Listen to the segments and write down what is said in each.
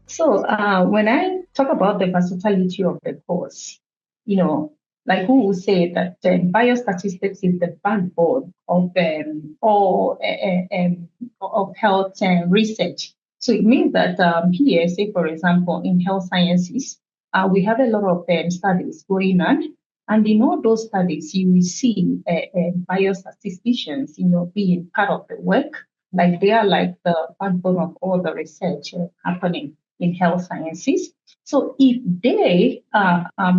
So when I talk about the versatility of the course, you know, like who will say that biostatistics is the backbone of all of health research. So it means that here, say for example, in health sciences, we have a lot of studies going on, and in all those studies, you will see biostatisticians, being part of the work. Like they are like the backbone of all the research happening in health sciences. So if they,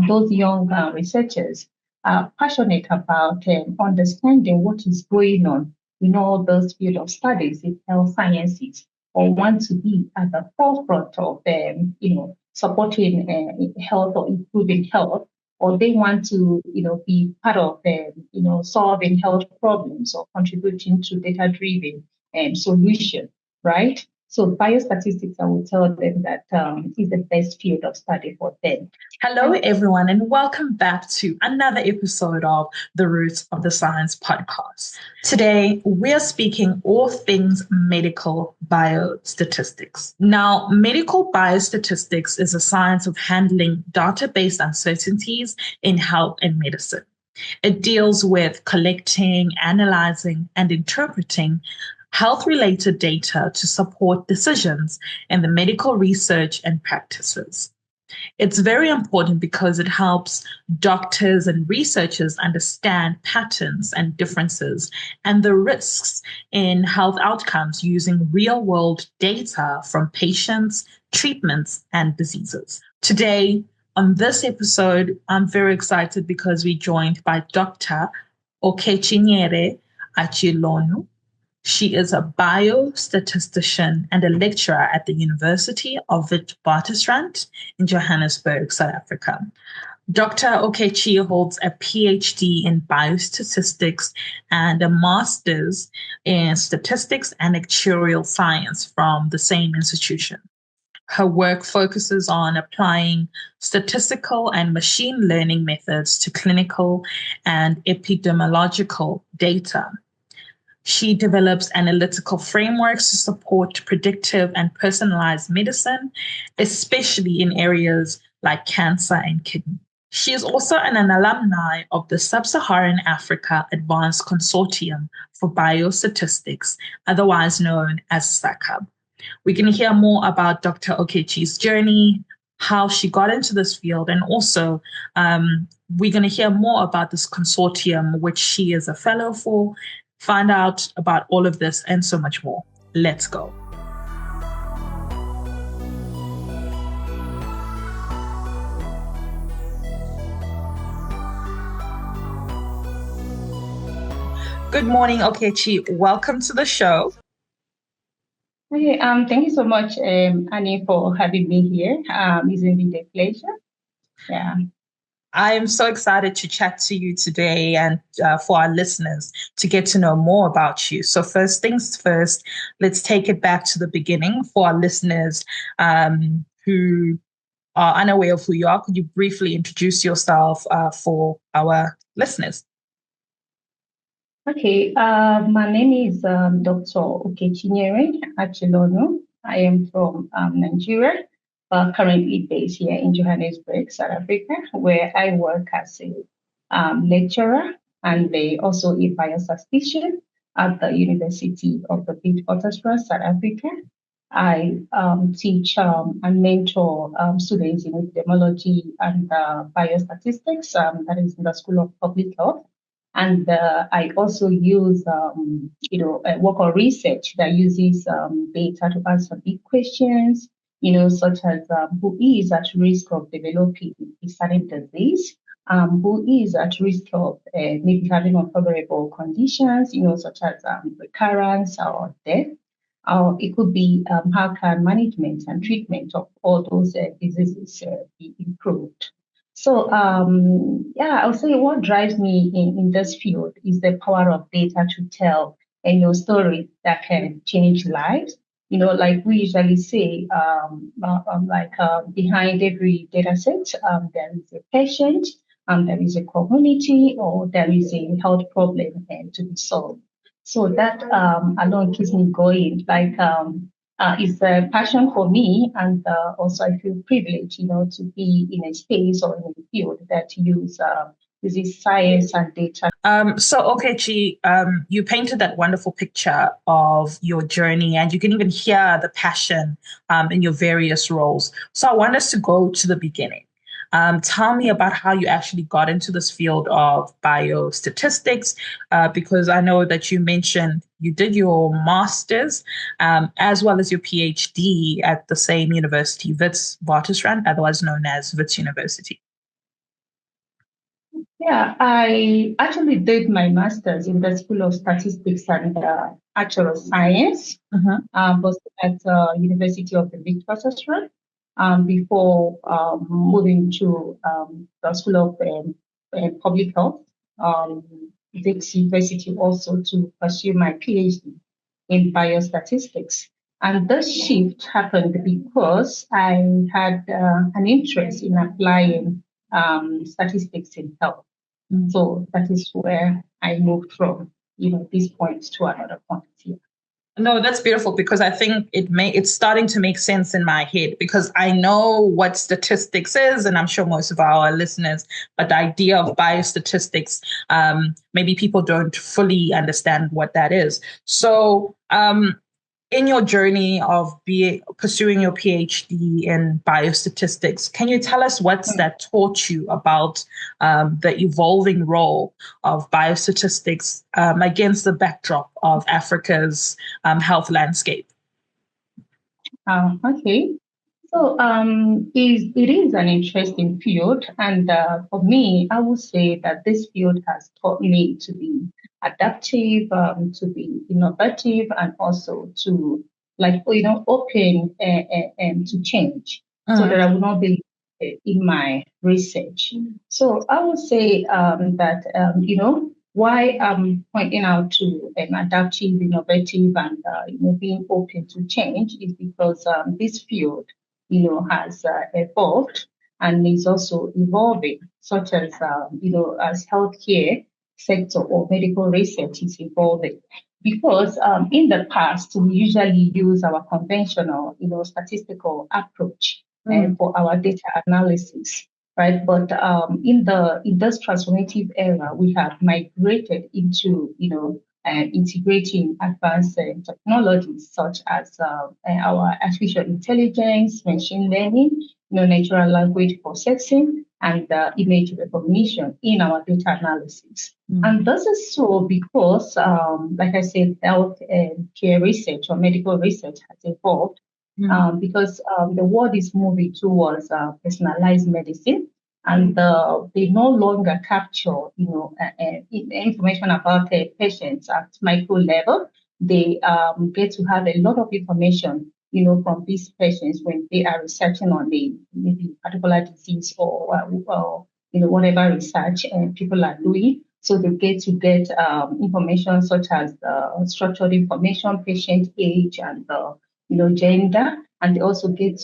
those young researchers, are passionate about understanding what is going on in all those field of studies in health sciences, or want to be at the forefront of, supporting health or improving health, or they want to, be part of, solving health problems or contributing to data-driven solution, right? So biostatistics, I will tell them that is the best field of study for them. Hello, everyone, and welcome back to another episode of the Roots of the Science podcast. Today, we're speaking all things medical biostatistics. Now, medical biostatistics is a science of handling data-based uncertainties in health and medicine. It deals with collecting, analyzing, and interpreting health-related data to support decisions in the medical research and practices. It's very important because it helps doctors and researchers understand patterns and differences and the risks in health outcomes using real-world data from patients, treatments, and diseases. Today, on this episode, I'm very excited because we're joined by Dr. Okechinyere Achilonu. She is a biostatistician and a lecturer at the University of Witwatersrand in Johannesburg, South Africa. Dr. Okechi holds a PhD in biostatistics and a master's in statistics and actuarial science from the same institution. Her work focuses on applying statistical and machine learning methods to clinical and epidemiological data. She develops analytical frameworks to support predictive and personalized medicine, especially in areas like cancer and kidney. She is also an alumni of the Sub-Saharan Africa Advanced Consortium for Biostatistics, otherwise known as SACAB. We can hear more about Dr. Okechi's journey, how she got into this field, and also we're going to hear more about this consortium, which she is a fellow for. Find out about all of this and so much more. Let's go. Good morning, Okechi. Welcome to the show. Okay, thank you so much, Annie, for having me here. It's been a pleasure. Yeah. I am so excited to chat to you today and for our listeners to get to know more about you. So first things first, let's take it back to the beginning for our listeners who are unaware of who you are. Could you briefly introduce yourself for our listeners? Okay, my name is Dr. Okechinyere Achilonu. I am from Nigeria, but currently based here in Johannesburg, South Africa, where I work as a lecturer and also a biostatistician at the University of Witwatersrand, South Africa. I teach and mentor students in epidemiology and biostatistics, that is in the School of Public Health. And I also use, work on research that uses data to answer big questions, such as who is at risk of developing a certain disease, who is at risk of maybe having unfavorable conditions, such as recurrence or death. It could be how can management and treatment of all those diseases be improved. So, I would say what drives me in this field is the power of data to tell stories that can change lives. Like we usually say, behind every data set, there is a patient, there is a community, or there is a health problem to be solved. So that alone keeps me going. is a passion for me, and also I feel privileged, to be in a space or in a field that uses science and data. So Okechi, you painted that wonderful picture of your journey, and you can even hear the passion in your various roles. So I want us to go to the beginning. Tell me about how you actually got into this field of biostatistics, because I know that you mentioned you did your master's as well as your PhD at the same university, Witwatersrand, otherwise known as Wits University. Yeah, I actually did my master's in the School of Statistics and Actual Science, was at University of the Witwatersrand, before moving to the School of Public Health, Wits University, also to pursue my PhD in biostatistics. And this shift happened because I had an interest in applying statistics in health. So that is where I moved from, this point to another point here. No, that's beautiful, because I think it's starting to make sense in my head, because I know what statistics is, and I'm sure most of our listeners, but the idea of biostatistics, maybe people don't fully understand what that is. So in your journey of pursuing your PhD in biostatistics, can you tell us what's that taught you about the evolving role of biostatistics against the backdrop of Africa's health landscape? Okay. So it is an interesting field. And for me, I would say that this field has taught me to be adaptive, to be innovative, and also to open and to change, so that I will not be in my research. So I would say that, why I'm pointing out to adaptive, innovative, and being open to change is because this field, has evolved and is also evolving, such as, as healthcare sector or medical research is evolving. Because in the past, we usually use our conventional, statistical approach for our data analysis, right? But in this transformative era, we have migrated into, integrating advanced technologies such as our artificial intelligence, machine learning, natural language processing, and image recognition in our data analysis. And this is so because, like I said, health care research or medical research has evolved because the world is moving towards personalized medicine. And they no longer capture, information about patients at micro level. They get to have a lot of information, from these patients when they are researching on maybe particular disease or whatever research people are doing. So they get information such as structured information, patient age, and gender. And they also get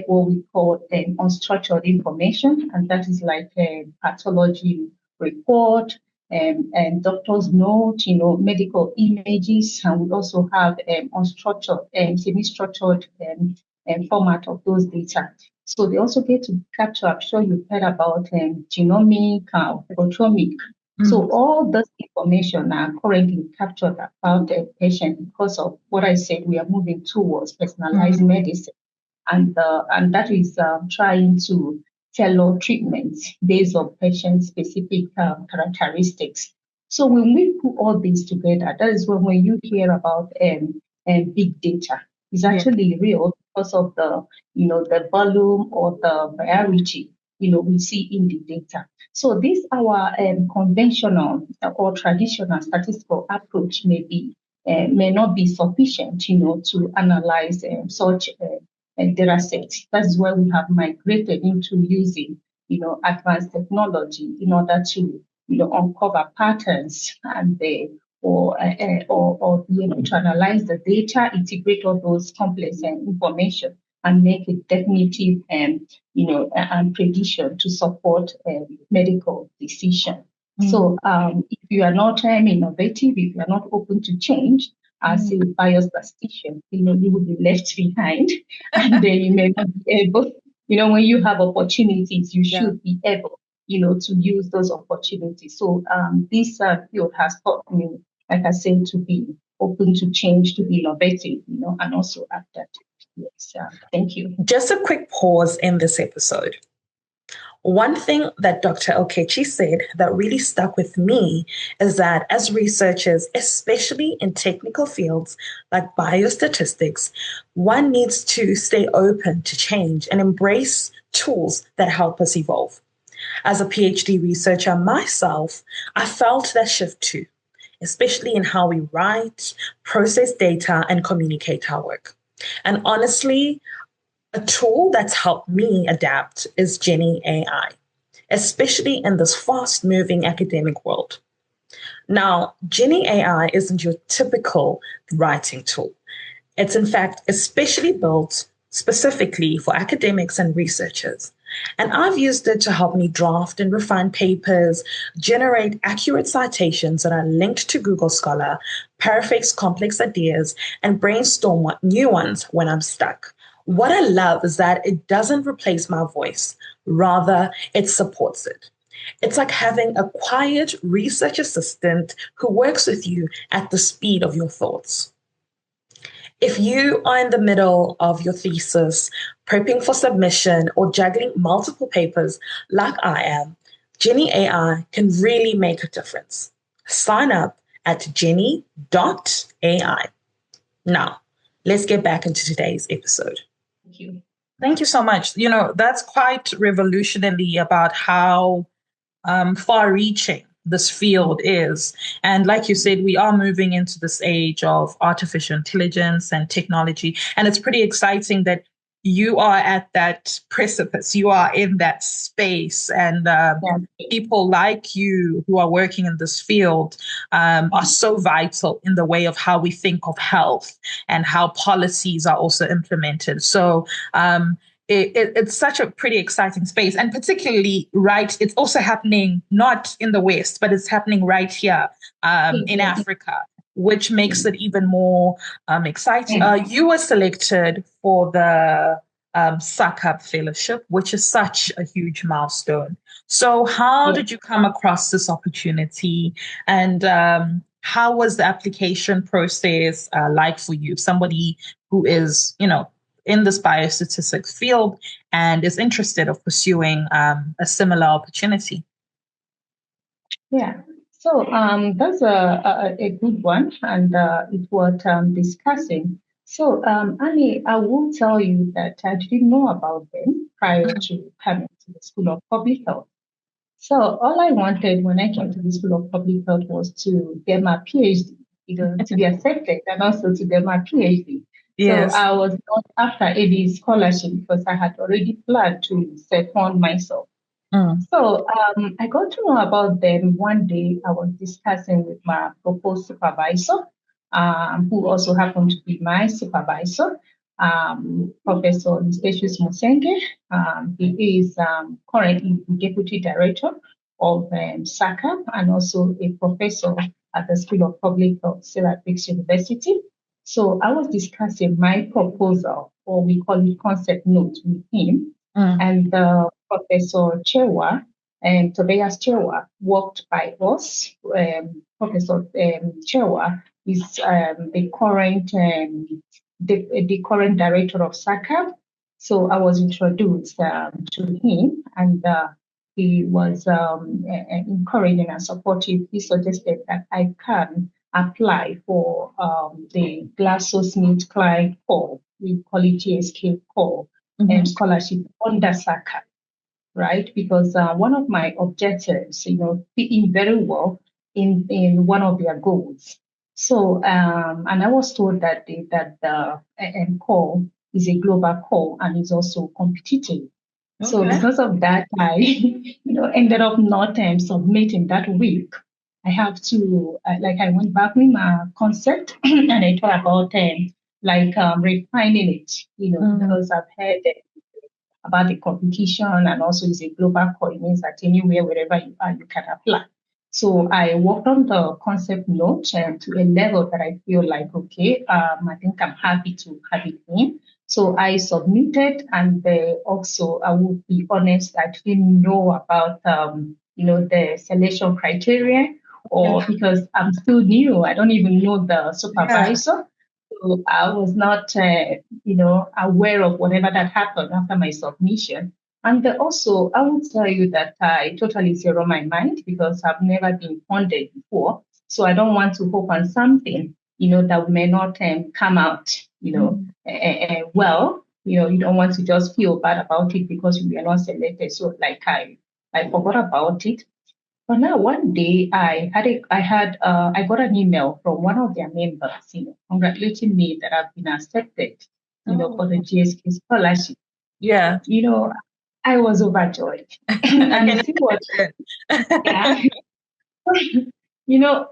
what we call unstructured information, and that is like a pathology report and doctor's note, medical images, and we also have unstructured and semi-structured format of those data. So they also get to capture, I'm sure you've heard about genomic, proteomic. So all this information are currently captured about a patient because of what I said. We are moving towards personalized medicine, and that is trying to tailor treatments based on patient-specific characteristics. So when we put all these together, that is when you hear about big data, it's actually real because of the volume or the variety we see in the data. So this our conventional or traditional statistical approach may not be sufficient, to analyze such data sets. That's why we have migrated into using, advanced technology in order to, uncover patterns and or be able to analyze the data, integrate all those complex information, and make a definitive and prediction to support medical decision. So if you are not innovative, if you are not open to change, as a biostatistician, you will be left behind and then you may not be able, when you have opportunities, you should be able, to use those opportunities. So this field has taught me, like I said, to be open to change, to be innovative, and also adaptive. Yes, thank you. Just a quick pause in this episode. One thing that Dr. Okechi said that really stuck with me is that as researchers, especially in technical fields like biostatistics, one needs to stay open to change and embrace tools that help us evolve. As a PhD researcher myself, I felt that shift too, especially in how we write, process data, and communicate our work. And honestly, a tool that's helped me adapt is Jenni AI, especially in this fast-moving academic world. Now, Jenni AI isn't your typical writing tool. It's in fact especially built specifically for academics and researchers. And I've used it to help me draft and refine papers, generate accurate citations that are linked to Google Scholar, paraphrase complex ideas, and brainstorm new ones when I'm stuck. What I love is that it doesn't replace my voice. Rather, it supports it. It's like having a quiet research assistant who works with you at the speed of your thoughts. If you are in the middle of your thesis, prepping for submission, or juggling multiple papers like I am, Jenni AI can really make a difference. Sign up at jenni.ai. Now, let's get back into today's episode. Thank you. Thank you so much. That's quite revolutionary about how far-reaching this field is. And like you said, we are moving into this age of artificial intelligence and technology. And it's pretty exciting that you are at that precipice. You are in that space. And people like you who are working in this field are so vital in the way of how we think of health and how policies are also implemented. So it's such a pretty exciting space, and particularly it's also happening not in the West, but it's happening right here in Africa, which makes it even more exciting. You were selected for the SACAB fellowship, which is such a huge milestone. So how did you come across this opportunity, and how was the application process like for you, somebody who is, in this biostatistics field and is interested of pursuing a similar opportunity? Yeah, so that's a good one, and it's worth discussing. So, Annie, I will tell you that I didn't know about them prior to coming to the School of Public Health. So all I wanted when I came to the School of Public Health was to get my PhD, to be accepted, and also to get my PhD. Yes. So I was not after any scholarship because I had already planned to second myself. So I got to know about them one day. I was discussing with my proposed supervisor, who also happened to be my supervisor, Professor Statius Musenge. He is currently the Deputy Director of SACAB and also a professor at the School of Public Health, Syracuse University. So I was discussing my proposal, or we call it concept note, with him. And Professor Chewa and Tobias Chewa worked by us. Professor Chewa is the current director of SACAB. So I was introduced to him, and he was encouraging and supportive. He suggested that I can apply for the GlaxoSmithKline core, we call it GSK core, scholarship under SACAB, right? Because one of my objectives, fitting very well in one of their goals. So, and I was told that the core is a global core and is also competitive. Okay. So because of that, I, ended up not submitting that week. I have to, I went back with my concept and I thought about refining it, because I've heard about the competition, and also it's a global core. It means that anywhere, wherever you are, you can apply. So I worked on the concept note to a level that I feel like, okay, I think I'm happy to have it in. So I submitted, and also I would be honest, I didn't know about, the selection criteria, or because I'm still new, I don't even know the supervisor. So I was not, aware of whatever that happened after my submission. And also, I will tell you that I totally zero my mind because I've never been funded before. So I don't want to hope on something, that may not come out, well. You don't want to just feel bad about it because you were not selected. So like I forgot about it. But now one day I got an email from one of their members, congratulating me that I've been accepted, for the GSK scholarship. Yeah. I was overjoyed. And see what, yeah.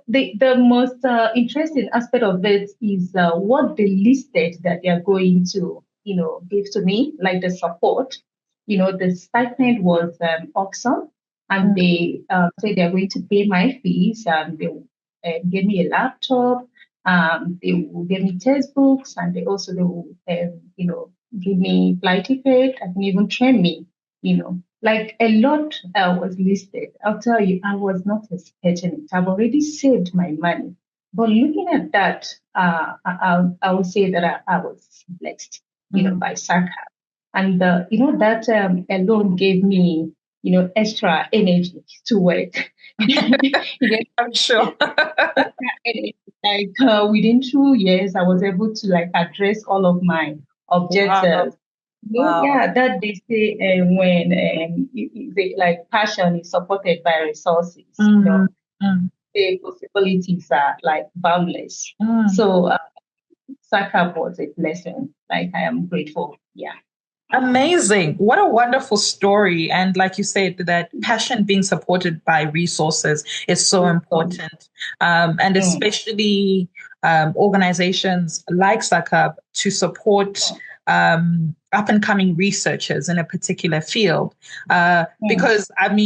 The most interesting aspect of it is what they listed that they are going to, give to me, like the support. The stipend was awesome, and they said they're going to pay my fees, and they gave me a laptop. They will give me textbooks, and they will, give me flight ticket and even train me. Like a lot was listed. I'll tell you, I was not expecting it. I've already saved my money. But looking at that, I will say that I was blessed, by SACAB. And, that alone gave me, extra energy to work. I'm sure. Like within 2 years, I was able to like address all of my objectives. Wow. Yeah, that they say when like passion is supported by resources, the possibilities are like boundless. So SACAB was a blessing. Like I am grateful. Yeah. Amazing. What a wonderful story. And like you said, that passion being supported by resources is so important. And especially organizations like SACAB to support up and coming researchers in a particular field. Because I'm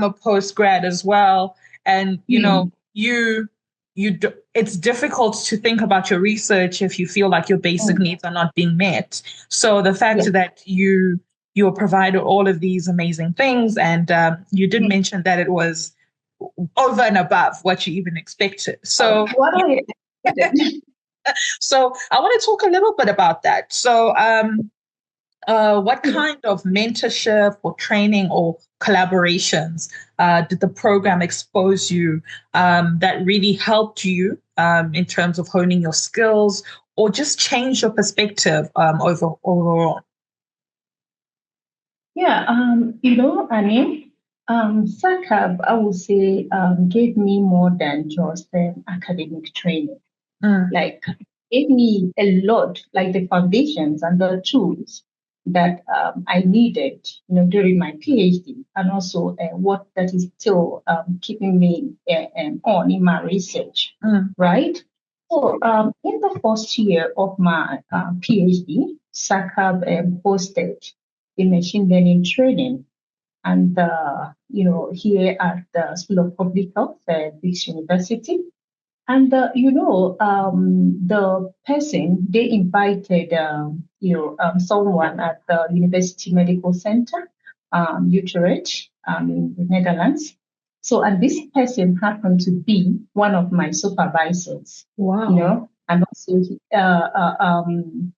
a postgrad as well. And, it's difficult to think about your research if you feel like your basic needs are not being met. So the fact that you're provided all of these amazing things, and you did mention that it was over and above what you even expected. So so I want to talk a little bit about that. So what kind of mentorship or training or collaborations did the program expose you that really helped you in terms of honing your skills or just change your perspective overall? Yeah, Annie, SACAB, I would say, gave me more than just academic training. Like, gave me a lot, like the foundations and the tools that I needed, during my PhD, and also what that is still keeping me on in my research, right? So, in the first year of my PhD, SACAB hosted the machine learning training, and here at the School of Public Health at British University. And the person they invited, someone at the University Medical Center, Utrecht, in the Netherlands. So, and this person happened to be one of my supervisors. Wow. And also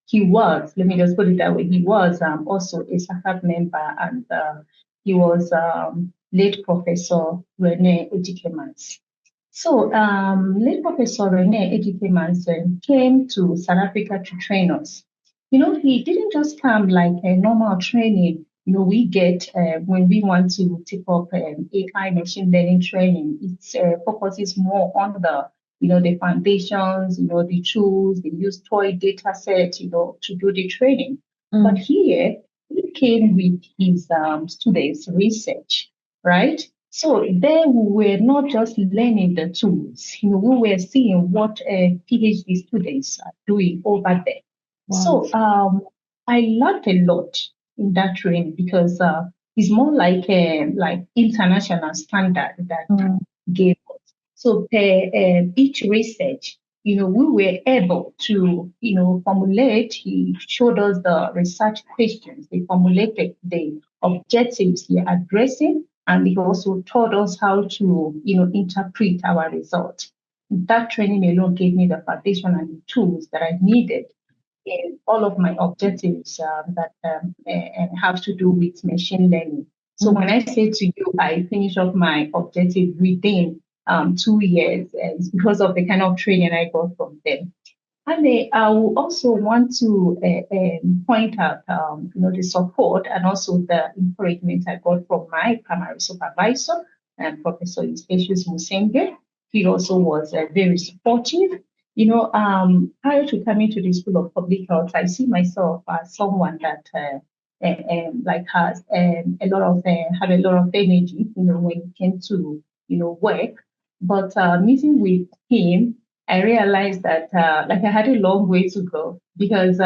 he was, let me just put it that way, he was also a SACAB member, and he was late Professor Rene Ejikemans. So, late Professor Rene Ejikemans came to South Africa to train us. He didn't just come like a normal training, we get when we want to take up AI machine learning training. It focuses more on the foundations, the tools, they use toy data set, to do the training. But here, he came with his students' research, right? So there we were not just learning the tools, we were seeing what PhD students are doing over there. Wow. So I learned a lot in that training because it's more like international standard that gave us. So per each research, we were able to, formulate. He showed us the research questions. They formulated the objectives he addressing, and he also taught us how to, interpret our results. That training alone gave me the foundation and the tools that I needed in all of my objectives that have to do with machine learning. So when I say to you, I finish off my objective within 2 years, it's because of the kind of training I got from them. And I will also want to point out, the support and also the encouragement I got from my primary supervisor, Professor Ispecious Musenge. He also was very supportive. Prior to coming to the School of Public Health, I see myself as someone that like has a lot of had a lot of energy, when it came to work. But meeting with him, I realized that like I had a long way to go because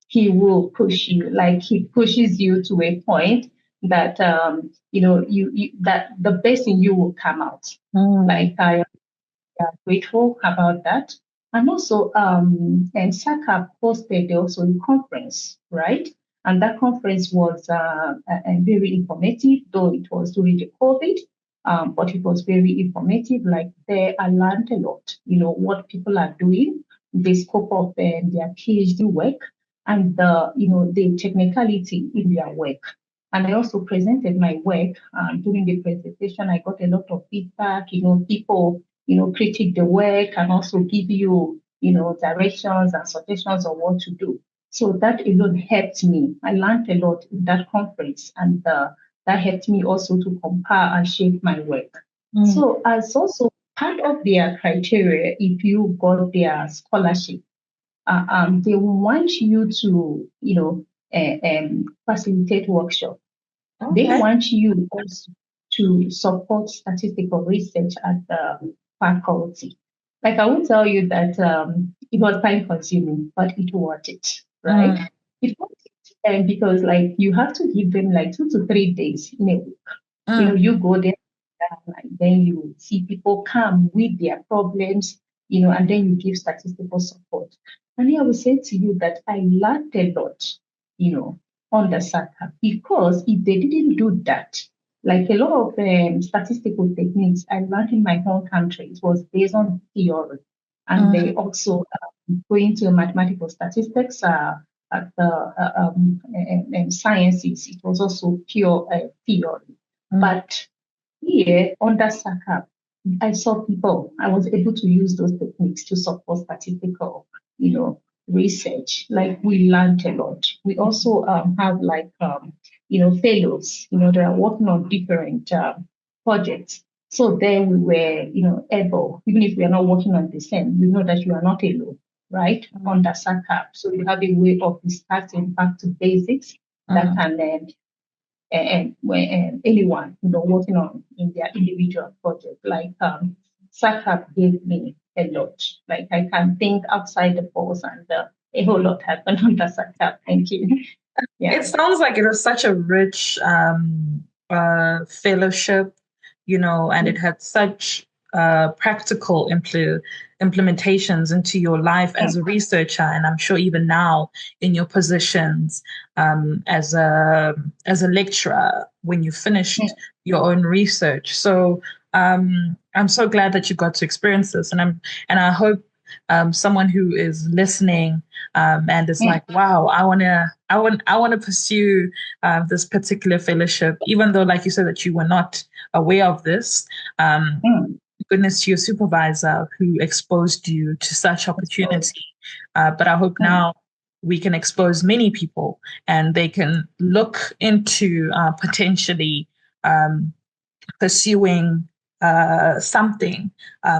he will push you, like he pushes you to a point that you that the best in you will come out. Like I am grateful about that. And also, and SACAB hosted also a conference, right? And that conference was very informative, though it was during the COVID, but it was very informative. Like there, I learned a lot, what people are doing, the scope of their PhD work, and the technicality in their work. And I also presented my work. During the presentation, I got a lot of feedback. People critique the work and also give you, directions and suggestions on what to do. So that alone helped me. I learned a lot in that conference, and that helped me also to compare and shape my work. So as also part of their criteria, if you got their scholarship, they want you to, facilitate workshop. They want you also to support statistical research at the faculty. Like I will tell you that it was time consuming, but it worth it, right? It worth it, and because like you have to give them like 2 to 3 days in a week. You go there, and then you see people come with their problems, and then you give statistical support. And I will say to you that I learned a lot, on the SACAB, because if they didn't do that, like a lot of statistical techniques I learned in my home country, it was based on theory. And they also go into mathematical statistics at the sciences. It was also pure theory. But here under SACAB, I saw people, I was able to use those techniques to support statistical, research. Like we learned a lot. We also have like, fellows, that are working on different projects. So then we were, able, even if we are not working on the same, we know that you are not alone, right? Under SACAB. So you have a way of starting back to basics that can and when anyone working on in their individual project, like SACAB gave me a lot. Like I can think outside the box, and a whole lot happened under SACAB. Thank you. Yeah. It sounds like it was such a rich fellowship, and it had such practical implementations into your life as a researcher, and I'm sure even now in your positions as a lecturer when you finished your own research. So I'm so glad that you got to experience this, and I hope someone who is listening and is like, wow, I want to pursue this particular fellowship, even though, like you said, that you were not aware of this. Goodness to your supervisor who exposed you to such opportunity. But I hope now we can expose many people and they can look into potentially pursuing something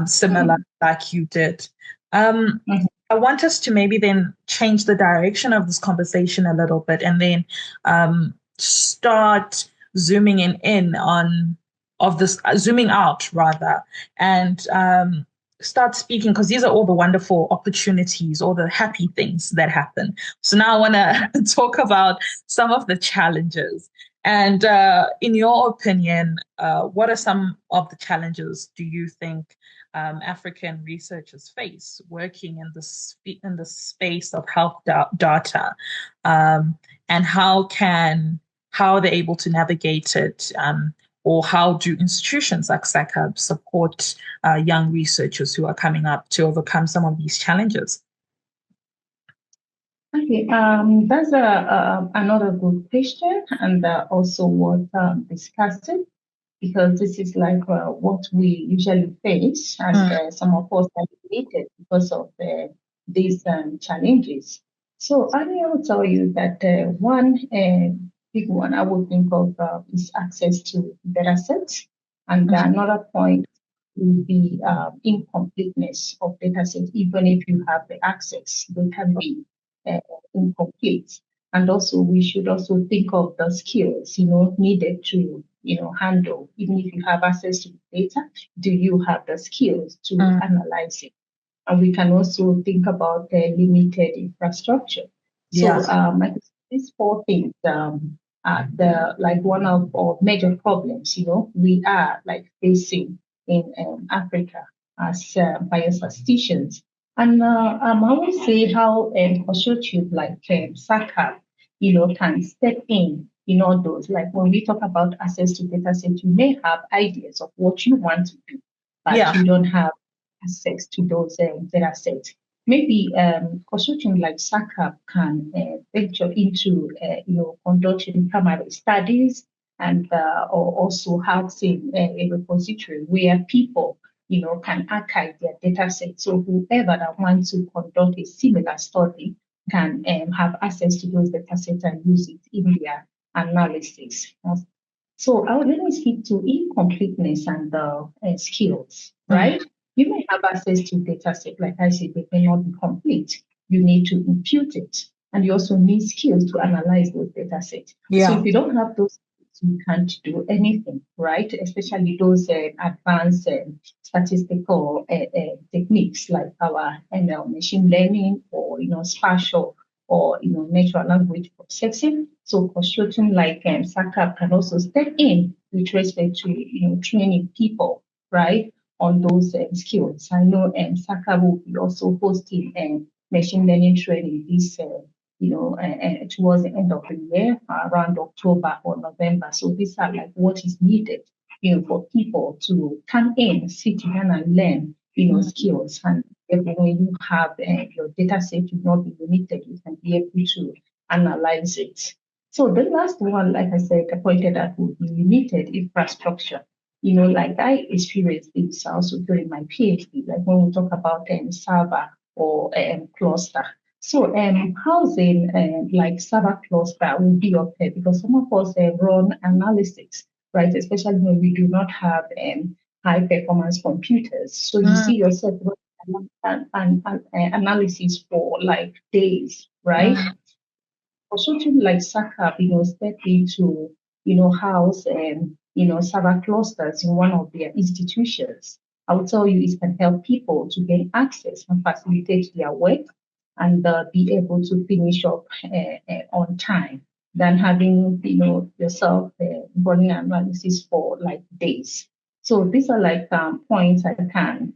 similar like you did. I want us to maybe then change the direction of this conversation a little bit and then start zooming zooming out rather, and start speaking, because these are all the wonderful opportunities, all the happy things that happen. So now I want to talk about some of the challenges. And in your opinion, what are some of the challenges do you think African researchers face working in the space of health data, and how are they able to navigate it, or how do institutions like SACAB support young researchers who are coming up to overcome some of these challenges? Okay, that's another good question, and also worth discussing, because this is like what we usually face, and some of us are related because of these challenges. So I will tell you that one big one I would think of is access to data sets, and another point will be incompleteness of data sets. Even if you have the access, they can be uh, incomplete. And also, we should also think of the skills, needed to, handle. Even if you have access to the data, do you have the skills to analyze it? And we can also think about the limited infrastructure. So, I think these four things are the like one of our major problems. We are like facing in Africa as biostatisticians. And I would say how consortium like SACAB, can step in all those. Like when we talk about access to data sets, you may have ideas of what you want to do, but you don't have access to those data sets. Maybe consortium like SACAB can venture into, conducting primary studies, and or also having a repository where people can archive their data sets. So whoever that wants to conduct a similar study can have access to those data sets and use it in their analysis. So let me speak to incompleteness and skills, right? You may have access to data set, like I said, they may not be complete. You need to impute it. And you also need skills to analyze those data sets. So if you don't have those, you can't do anything, right? Especially those advanced statistical techniques like our ML machine learning, or spatial, or natural language processing. So consortium like SACAB can also step in with respect to training people, right, on those skills. I know SACAB will be also hosting machine learning training this towards the end of the year, around October or November. So these are like what is needed, for people to come in, sit down and learn, skills. And when you have your data set, you not be limited, you can be able to analyze it. So the last one, like I said, I pointed out would be limited infrastructure. Like I experienced this also during my PhD, like when we talk about server or cluster. So housing like server cluster will be okay, because some of us run analytics, right? Especially when we do not have high performance computers. So you see yourself running analysis for like days, right? For something like SACAB, step into, house and, server clusters in one of their institutions. I will tell you, it can help people to gain access and facilitate their work, and be able to finish up on time, than having, yourself running analysis for like days. So these are like points I can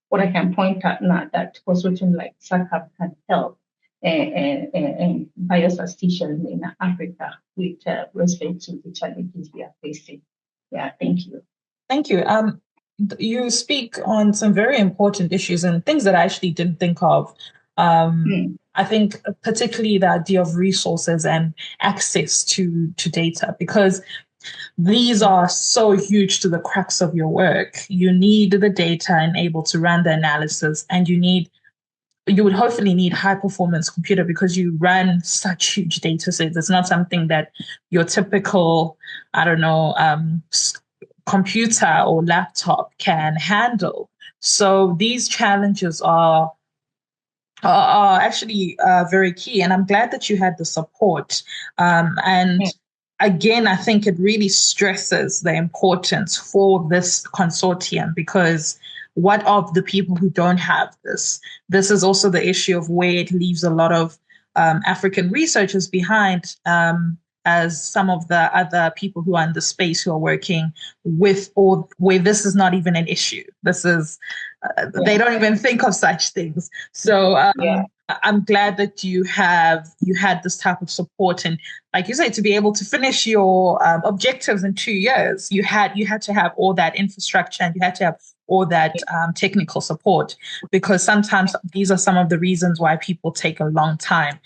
what I can point at now that consortium like SACAB can help biostatisticians in Africa with respect to the challenges we are facing. Yeah, thank you. Thank you. You speak on some very important issues and things that I actually didn't think of. I think particularly the idea of resources and access to data, because these are so huge to the crux of your work. You need the data and able to run the analysis, and you would hopefully need high performance computer because you run such huge data sets. It's not something that your typical, computer or laptop can handle. So these challenges are actually very key. And I'm glad that you had the support. And again, I think it really stresses the importance for this consortium, because what of the people who don't have this? This is also the issue of where it leaves a lot of African researchers behind, as some of the other people who are in the space who are working with, or where this is not even an issue. This is, they don't even think of such things. So I'm glad that you had this type of support, and like you said, to be able to finish your objectives in 2 years, you had to have all that infrastructure, and you had to have all that technical support, because sometimes these are some of the reasons why people take a long time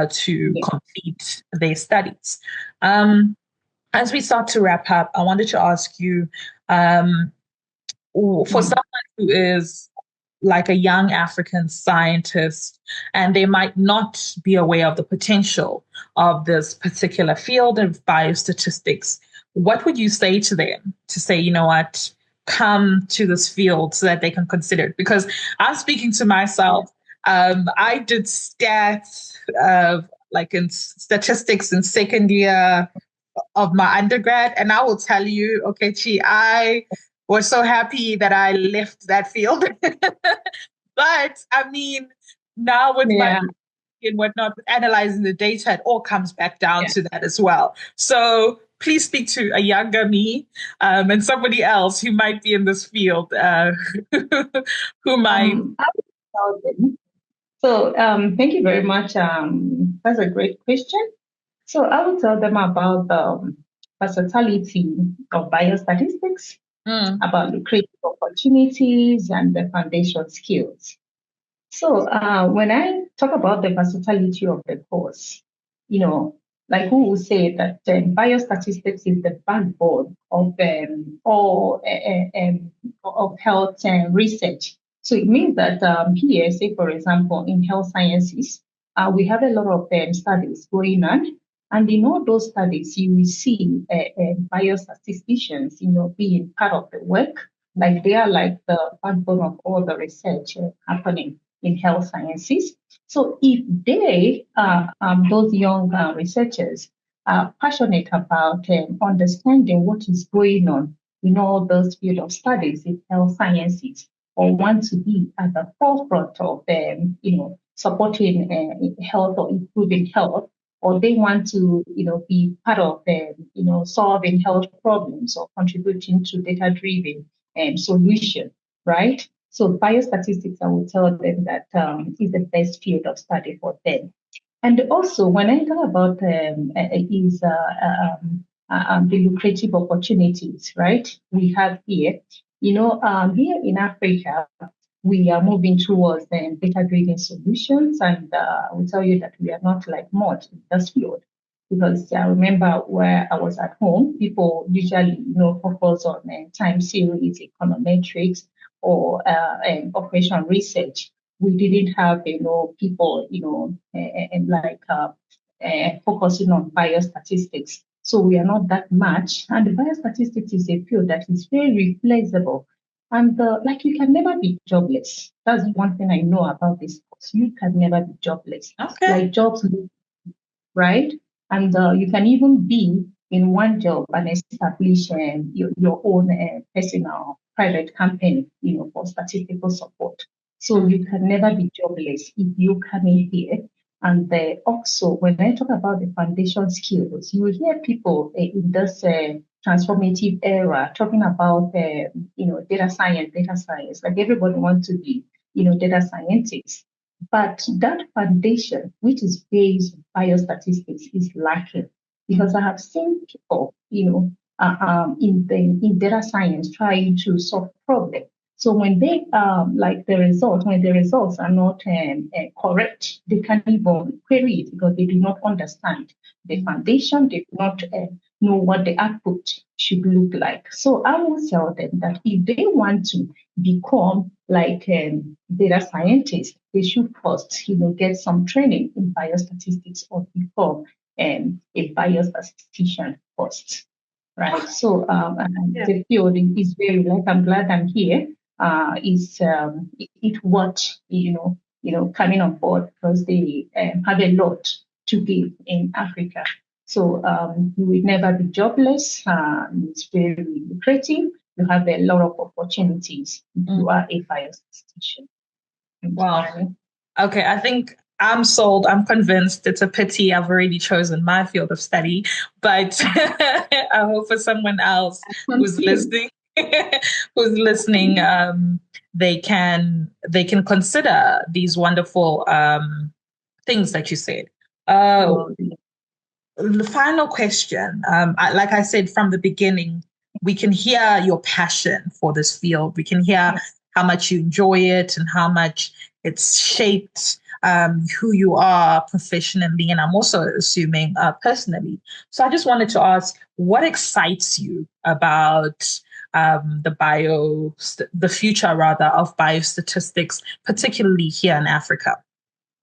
to complete their studies. As we start to wrap up, I wanted to ask you, for someone who is like a young African scientist, and they might not be aware of the potential of this particular field of biostatistics, what would you say to them to say, you know what, come to this field so that they can consider it? Because I'm speaking to myself. I did stats, like in statistics in second year of my undergrad, and I will tell you, Okechi, I was so happy that I left that field. But I mean, now with my and whatnot, analyzing the data, it all comes back down to that as well. So please speak to a younger me and somebody else who might be in this field, who might. So thank you very much. That's a great question. So I will tell them about the versatility of biostatistics, about the creative opportunities and the foundation skills. So when I talk about the versatility of the course, like who will say that biostatistics is the backbone of all of health research. So it means that here, say for example, in health sciences, we have a lot of studies going on, and in all those studies, you will see biostatisticians, being part of the work. Like they are like the backbone of all the research happening in health sciences. So if they, those young researchers, are passionate about understanding what is going on in all those field of studies in health sciences, or want to be at the forefront of, supporting health or improving health, or they want to, be part of, solving health problems or contributing to data-driven solution, right? So biostatistics, I will tell them that is the best field of study for them. And also, when I talk about the lucrative opportunities, right? We have here, here in Africa, we are moving towards data-driven solutions, and I will tell you that we are not like much in this field. Because I remember where I was at home, people usually, focus on time series, econometrics, or operation research. We didn't have, people, focusing on biostatistics. So we are not that much. And biostatistics is a field that is very flexible. And like you can never be jobless. That's one thing I know about this course. You can never be jobless. Okay. Like jobs, right? And you can even be in one job and establish your own personal private company, for statistical support. So you can never be jobless if you come in here. And also, when I talk about the foundation skills, you will hear people in this transformative era talking about, data science. Like everybody wants to be, data scientists. But that foundation, which is based on biostatistics, is lacking, because I have seen people, in data science trying to solve problems. So when they when the results are not correct, they can't even query it because they do not understand the foundation. They do not know what the output should look like. So I will tell them that if they want to become like data scientists, they should first, get some training in biostatistics or become a biostatistician first, right? So the field is very, like, I'm glad I'm here. It what coming on board, because they have a lot to give in Africa. So you will never be jobless. It's very lucrative. You have a lot of opportunities if you are a biostatistician. Wow. Okay, I think I'm sold. I'm convinced. It's a pity I've already chosen my field of study, but I hope for someone else who's listening, who's listening, they can consider these wonderful things that you said. The final question, like I said from the beginning, we can hear your passion for this field. We can hear how much you enjoy it and how much it's shaped who you are professionally, and I'm also assuming personally. So I just wanted to ask, what excites you about the future rather of biostatistics, particularly here in Africa?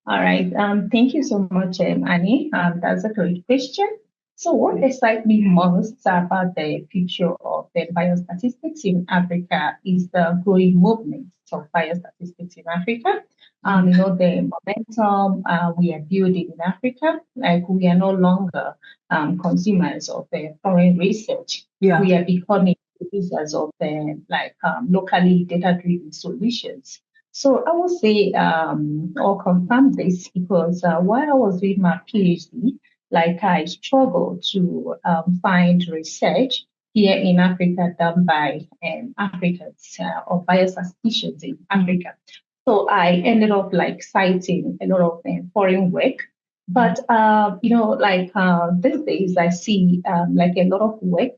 All right. Thank you so much, Annie. That's a great question. So what excites me most about the future of the biostatistics in Africa is the growing movement of biostatistics in Africa. The momentum we are building in Africa, like we are no longer consumers of foreign research. Yeah. We are becoming users of locally data-driven solutions. So I would say, or confirm this because while I was doing my PhD, I struggled to find research here in Africa done by Africans or biostatisticians in Africa. So I ended up citing a lot of foreign work. But, these days I see a lot of work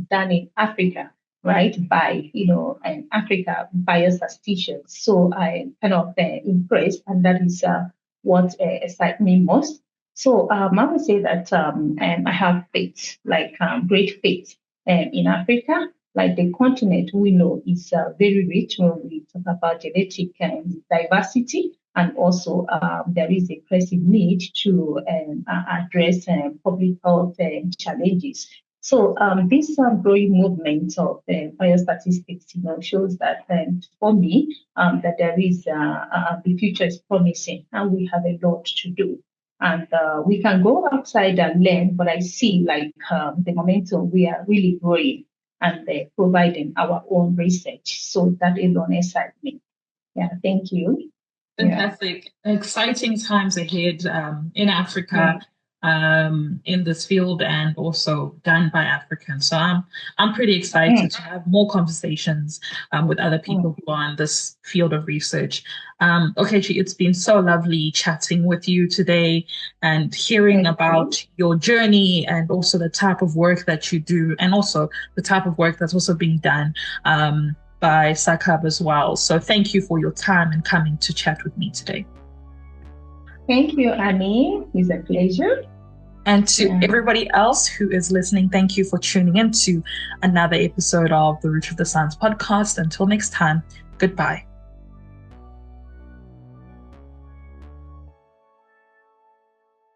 done in Africa, right, by, an Africa biostatisticians. So I kind of impressed, and that is what excites me most. So I would say that I have faith, great faith in Africa. Like the continent we know is very rich when we talk about genetic diversity, and also there is a pressing need to address public health challenges. So this growing movement of biostatistics, shows that for me that there is the future is promising, and we have a lot to do. And we can go outside and learn, but I see the momentum we are really growing and providing our own research. So that alone excites me. Yeah, thank you. Fantastic. Yeah. Exciting times ahead in Africa. In this field, and also done by Africans. So I'm pretty excited to have more conversations with other people who are in this field of research. Okechi, it's been so lovely chatting with you today and hearing about your journey and also the type of work that you do, and also the type of work that's also being done by SACAB as well. So thank you for your time and coming to chat with me today. Thank you, Annie. It's a pleasure. And to everybody else who is listening, thank you for tuning in to another episode of the Root of the Science podcast. Until next time, goodbye.